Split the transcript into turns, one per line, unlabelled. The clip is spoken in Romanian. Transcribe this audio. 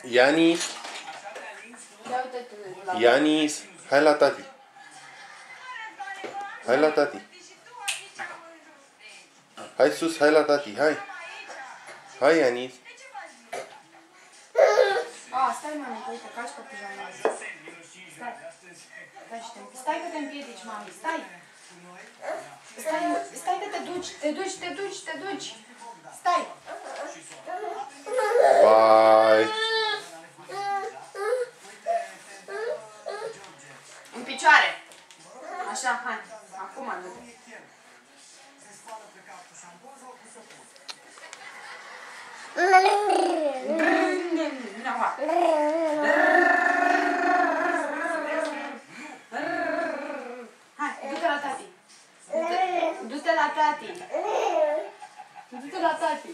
Ianis. Ianis, hai la tati. Hai la tati. Hai sus, hai la tati, hai. Hai, Ianis.
Stai, mami, uite, cași cu pijama. Stai că te împiedici, mami, stai. Stai că te duci. Stai.
Vai.
În picioare. Așa, hai. Acum du-te. Hai, du-te la tati. Du-te la tati. Du-te la tati.